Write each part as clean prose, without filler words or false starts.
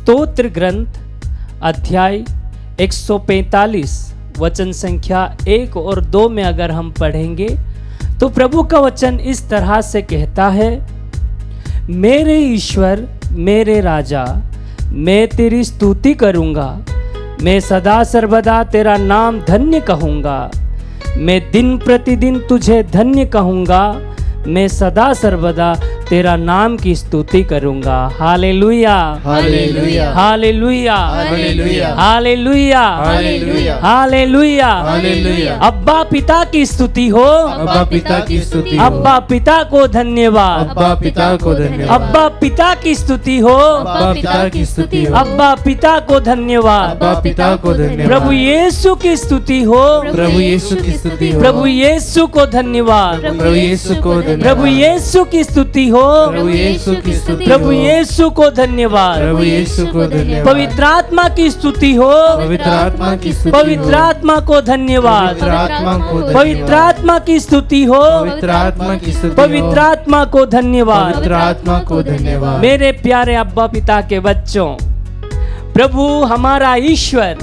स्तोत्र ग्रंथ अध्याय 145 वचन संख्या 1 और 2 में अगर हम पढ़ेंगे तो प्रभु का वचन इस तरह से कहता है, मेरे ईश्वर मेरे राजा, मैं तेरी स्तुति करूँगा, मैं सदा सर्वदा तेरा नाम धन्य कहूँगा, मैं दिन प्रतिदिन तुझे धन्य कहूँगा, मैं सदा सर्वदा तेरा नाम की स्तुति करूँगा। Hallelujah hallelujah hallelujah hallelujah hallelujah hallelujah hallelujah hallelujah. अब्बा पिता की स्तुति हो, अब्बा पिता की स्तुति हो, अब्बा पिता को धन्यवाद, अब्बा पिता को धन्यवाद, अब्बा पिता की स्तुति हो, अब्बा पिता की स्तुति हो, अब्बा पिता को धन्यवाद, अब्बा पिता को धन्यवाद, प्रभु यीशु की स्तुति हो, प्रभु यीशु की स्तुति हो, प्रभु यीशु को धन्यवाद, प्रभु यीशु को धन्यवाद, प्रभु यीशु की स्तुति हो, प्रभु यीशु की स्तुति हो, प्रभु यीशु को धन्यवाद, प्रभु यीशु को धन्यवाद, पवित्र आत्मा की स्तुति हो, पवित्र आत्मा की स्तुति हो, पवित्र आत्मा को धन्यवाद, पवित्र आत्मा को धन्यवाद, पवित्र आत्मा की स्तुति हो, पवित्र आत्मा की स्तुति हो, पवित्र आत्मा को धन्यवाद। पवित्र आत्मा को धन्यवाद। मेरे प्यारे अब्बा पिता के बच्चों, प्रभु हमारा ईश्वर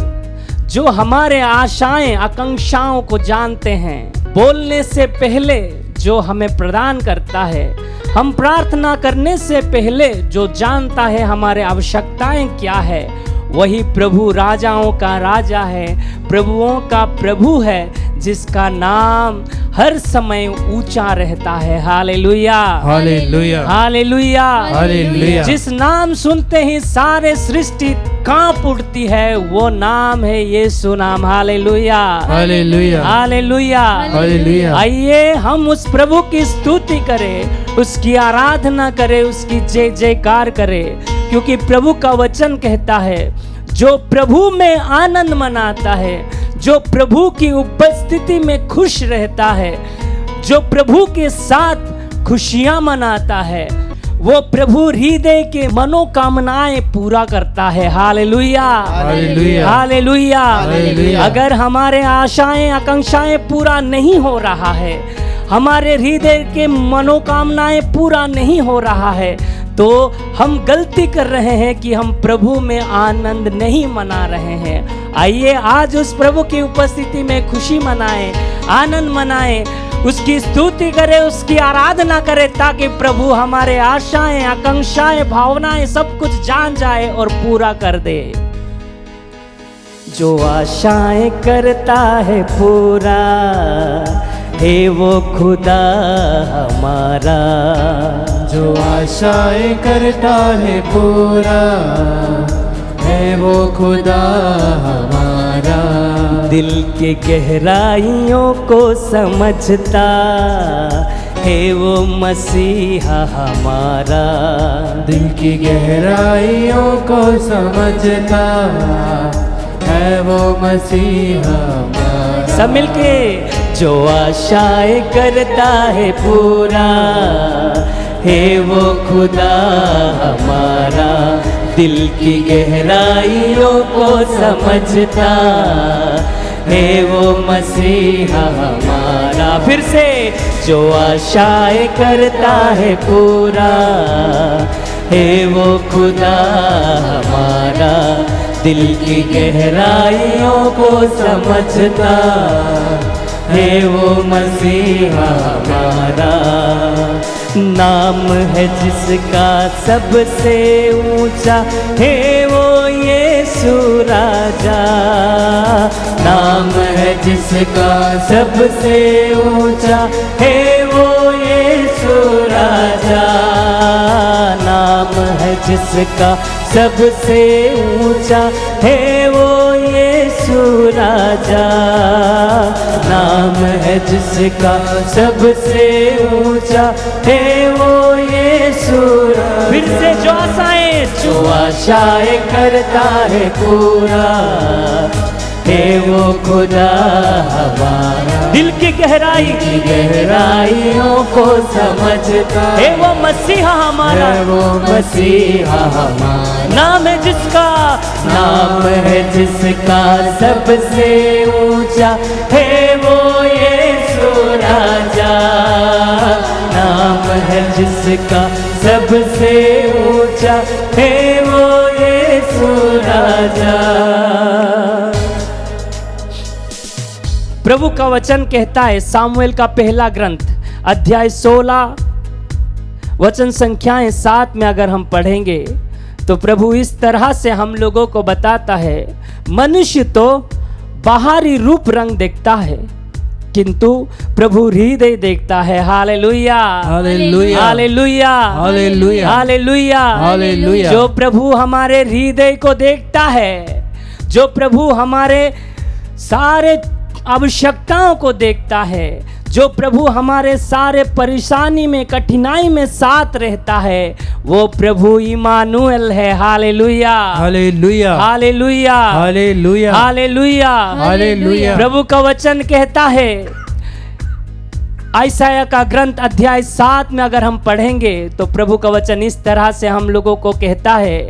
जो हमारे आशाएं आकांक्षाओं को जानते हैं, बोलने से पहले जो हमें प्रदान करता है, हम प्रार्थना करने से पहले जो जानता है हमारे आवश्यकताएं क्या है, वही प्रभु राजाओं का राजा है, प्रभुओं का प्रभु है, जिसका नाम हर समय ऊंचा रहता है। Hallelujah hallelujah hallelujah hallelujah. जिस नाम सुनते ही सारे सृष्टि कांप उठती है, वो नाम है यीशु नाम। Hallelujah hallelujah hallelujah. हालेलुया। आइए हम उस प्रभु की स्तुति करें, उसकी आराधना करें, उसकी जय जयकार करें, क्योंकि प्रभु का वचन कहता है, जो प्रभु में आनंद मनाता है, जो प्रभु की उपस्थिति में खुश रहता है, जो प्रभु के साथ खुशियां मनाता है, वो प्रभु हृदय के मनोकामनाएं पूरा करता है। Hallelujah hallelujah hallelujah. हालेलुया। अगर हमारे आशाएं आकांक्षाएं पूरा नहीं हो रहा है, हमारे हृदय के मनोकामनाएं पूरा नहीं हो रहा है, तो हम गलती कर रहे हैं कि हम प्रभु में आनंद नहीं मना रहे हैं। आइए आज उस प्रभु की उपस्थिति में खुशी मनाएं, आनंद मनाएं, उसकी स्तुति करें, उसकी आराधना करें, ताकि प्रभु हमारे आशाएं आकांक्षाएं भावनाएं सब कुछ जान जाए और पूरा कर दे। जो आशाएं करता है पूरा है वो खुदा हमारा, जो आशाएं करता है पूरा है वो खुदा हमारा, दिल के गहराइयों को समझता है वो मसीहा हमारा, दिल की गहराइयों को समझता है वो मसीहा हमारा। सब मिलके, जो आशाएं करता है पूरा है वो खुदा हमारा, दिल की गहराइयों को समझता है वो मसीहा हमारा। फिर से, जो आशाएं करता है पूरा है वो खुदा हमारा, दिल की गहराइयों को समझता है वो मसीहा हमारा। नाम है जिसका सबसे ऊंचा है वो यीशु राजा, नाम है जिसका सबसे ऊंचा है वो यीशु राजा, नाम है जिसका सबसे ऊंचा है वो यीशु राजा, नाम है जिसका सबसे ऊंचा है वो यीशु राजा। फिर से, जो आशाएं करता है पूरा है वो खुदा हमारा, दिल की गहराइयों को समझता है वो मसीहा हमारा, है वो मसीहा हमारा, नाम है जिसका सबसे ऊंचा है वो यीशु राजा, नाम है जिसका सबसे ऊंचा है वो यीशु राजा। प्रभु का वचन कहता है, सामुएल का पहला ग्रंथ अध्याय 16 वचन संख्याएं 7 में अगर हम पढ़ेंगे तो प्रभु इस तरह से हम लोगों को बताता है, मनुष्य तो बाहरी रूप रंग देखता है किंतु प्रभु हृदय देखता है। Hallelujah, hallelujah, hallelujah, hallelujah, hallelujah, hallelujah. जो प्रभु हमारे हृदय को देखता है, जो प्रभु हमारे सारे आवश्यकताओं को देखता है, जो प्रभु हमारे सारे परेशानी में कठिनाई में साथ रहता है, वो प्रभु इमानुएल है। Hallelujah, hallelujah, hallelujah, hallelujah, hallelujah, hallelujah. प्रभु का वचन कहता है, आयसाया का ग्रंथ अध्याय 7 में अगर हम पढ़ेंगे तो प्रभु का वचन इस तरह से हम लोगों को कहता है,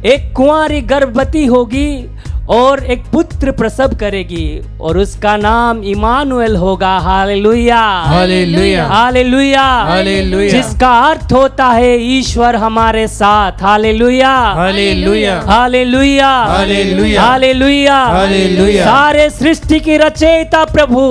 एक कुंवारी गर्भवती होगी और एक पुत्र प्रसव करेगी और उसका नाम इमानुएल होगा। Hallelujah, hallelujah, hallelujah, hallelujah. जिसका अर्थ होता है ईश्वर हमारे साथ। Hallelujah, hallelujah, hallelujah, hallelujah, hallelujah, hallelujah. सारे सृष्टि की रचयिता प्रभु,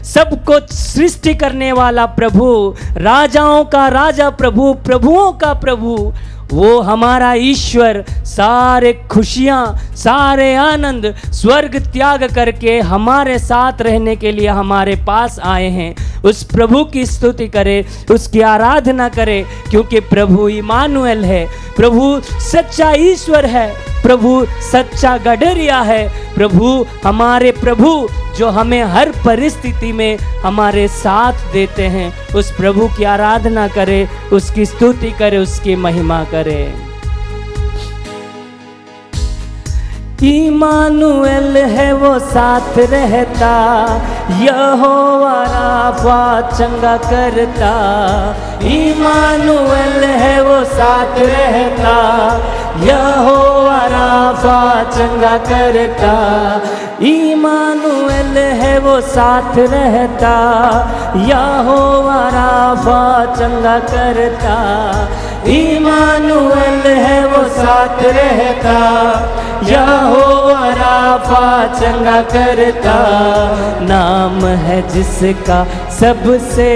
सबको सृष्टि करने वाला प्रभु, राजाओं का राजा प्रभु, प्रभुओं का प्रभु, वो हमारा ईश्वर सारे खुशियाँ, सारे आनंद स्वर्ग त्याग करके हमारे साथ रहने के लिए हमारे पास आए हैं। उस प्रभु की स्तुति करें, उसकी आराधना करें, क्योंकि प्रभु इमानुएल है, प्रभु सच्चा ईश्वर है, प्रभु सच्चा गडरिया है, प्रभु हमारे प्रभु जो हमें हर परिस्थिति में हमारे साथ देते हैं। उस प्रभु की आराधना करें, उसकी स्तुति करें, उसकी महिमा करें। इमानुएल है वो साथ रहता, यहोवा राफा चंगा करता। इमानुएल है वो साथ रहता, यहोवा राफा चंगा करता। इमानुएल है वो साथ रहता, यहोवा राफा चंगा करता। इमानुएल है वो साथ रहता, यहोवा राफा चंगा करता। नाम है जिसका सबसे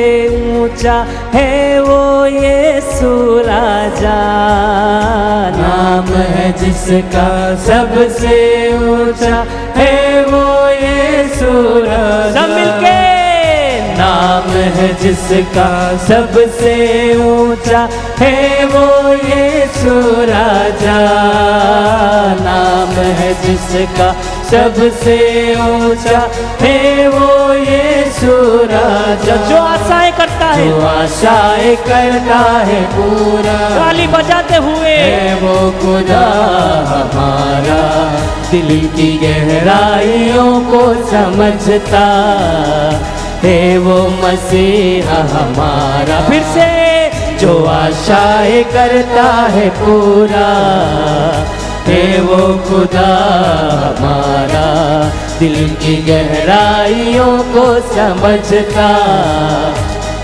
ऊंचा है वो यीशु राजा। नाम है जिसका सबसे ऊंचा है वो यीशु राजा। सब मिलके नाम है जिसका सबसे ऊंचा है वो यीशु राजा। नाम है जिसका सबसे ऊंचा है वो यीशु राजा। जो आशाएं करता है, जो आशाएं करता है पूरा, ताली बजाते हुए है वो खुदा हमारा। दिल की गहराइयों को समझता है वो मसीहा हमारा। फिर से जो आशाएं करता है पूरा है वो खुदा हमारा। दिल की गहराइयों को समझता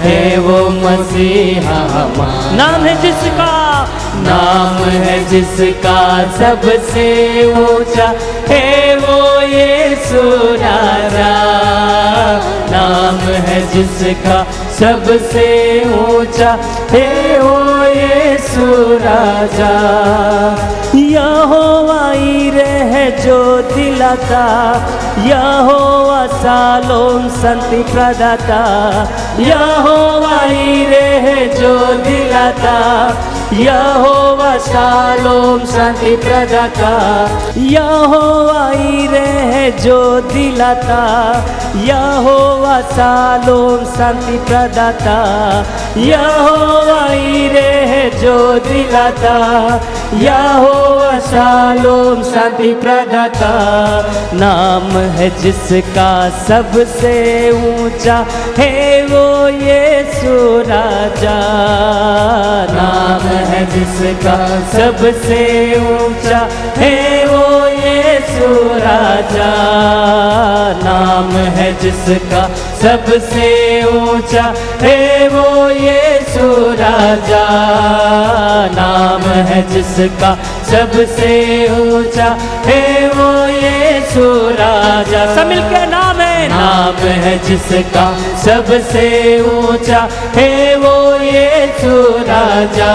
है वो मसीहा हमारा। नाम है जिसका, नाम है जिसका सबसे ऊंचा है वो यीशु राजा। नाम है जिसका सबसे ऊंचा है वो यीशु राजा। यहोवा ईरे है जो दिलाता, यहोवा शालोम शांति प्रदाता। यहोवा ईरे है जो दिलाता, यहोवा शालोम शांति प्रदाता। यहोवा ईरे है जो दिलाता, यहोवा शालोम शांति प्रदाता। यहोवा ईरे है जो दिलाता, यहोवा शालोम शांति प्रदाता। नाम है जिसका सबसे ऊंचा है वो यीशु राजा। नाम है जिसका सबसे ऊंचा है वो यीशु राजा। नाम है जिसका सबसे ऊंचा है वो यीशु राजा। नाम है जिसका सबसे ऊंचा है वो यीशु राजा। सब मिलके नाम है जिसका सबसे ऊंचा है वो यीशु राजा।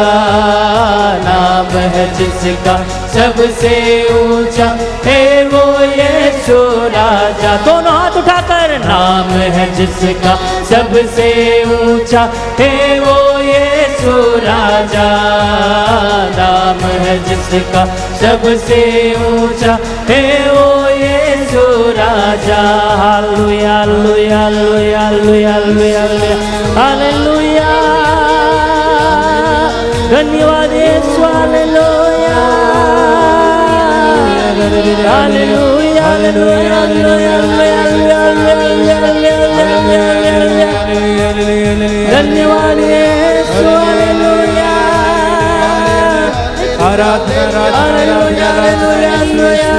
नाम है जिसका सबसे ऊंचा है वो यीशु राजा। दोनों हाथ उठाकर नाम है जिसका सबसे ऊंचा है वो यीशु राजा। नाम है जिसका सबसे ऊंचा है वो यीशु राजा। Hallelujah hallelujah hallelujah hallelujah hallelujah. धन्यवाद यीशु हालेलुया हालेलुया हालेलुया धन्यवाद यीशु हालेलुया। आराधना हालेलुया हालेलुया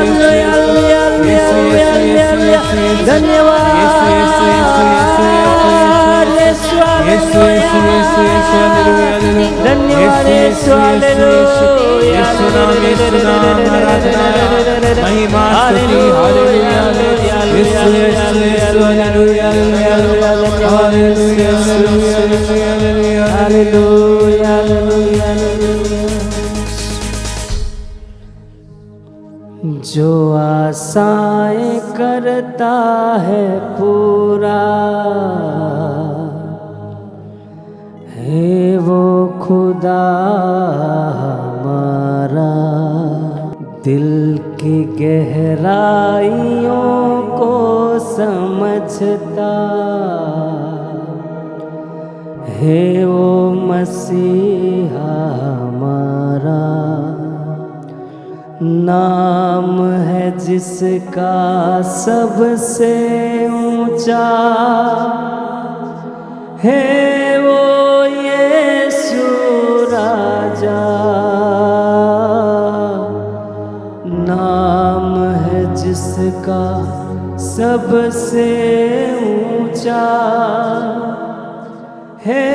धन्यवाद धन्यवाद महिमा स्तुति हालेलुया यीशु यीशु यीशु हालेलुया हालेलुया हालेलुया हालेलुया। जो आशाएं करता है पूरा है वो खुदा हमारा। दिल की गहराइयों को समझता है वो मसीहा हमारा। नाम है जिसका सबसे ऊंचा है वो यीशु राजा। नाम है जिसका सबसे ऊंचा है